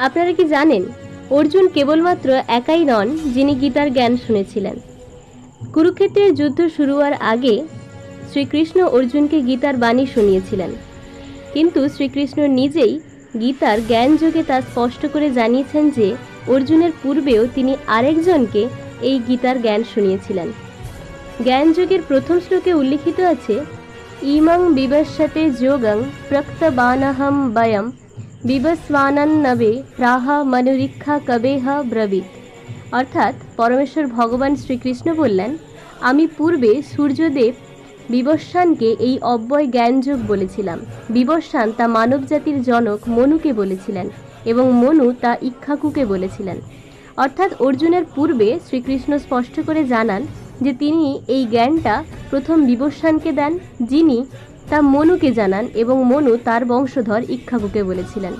আপনারা কি জানেন, অর্জুন কেবলমাত্র একাই নন যিনি গীতার জ্ঞান শুনেছিলেন। কুরুক্ষেত্রের যুদ্ধ শুরু হওয়ার আগে শ্রীকৃষ্ণ অর্জুনকে গীতার বাণী শুনিয়েছিলেন, কিন্তু শ্রীকৃষ্ণ নিজেই গীতার জ্ঞান যোগে তা স্পষ্ট করে জানিয়েছেন যে অর্জুনের পূর্বেও তিনি আরেকজনকে এই গীতার জ্ঞান শুনিয়েছিলেন। জ্ঞান যোগের প্রথম শ্লোকে উল্লিখিত আছে, ইমং বিবস্যতে যোগং প্রক্তবানহম বয়ম বিবস্বানন্নবে প্রাহা মনুরীক্ষা কবেহ ব্রবীত। অর্থাৎ পরমেশ্বর ভগবান শ্রীকৃষ্ণ বললেন, আমি পূর্বে সূর্যদেব বিবস্বানকে এই অব্যয় জ্ঞানযোগ বলেছিলাম। বিবস্বান তা মানব জাতির জনক মনুকে বলেছিলেন এবং মনু তা ইক্ষ্বাকুকে বলেছিলেন। অর্থাৎ অর্জুনের পূর্বে শ্রীকৃষ্ণ স্পষ্ট করে জানান যে তিনি এই জ্ঞানটা প্রথম বিবস্বানকে দেন, যিনি তা মনুকে জানান এবং মনু তার বংশধর ইক্ষ্বাকুকে বলেছিলেন।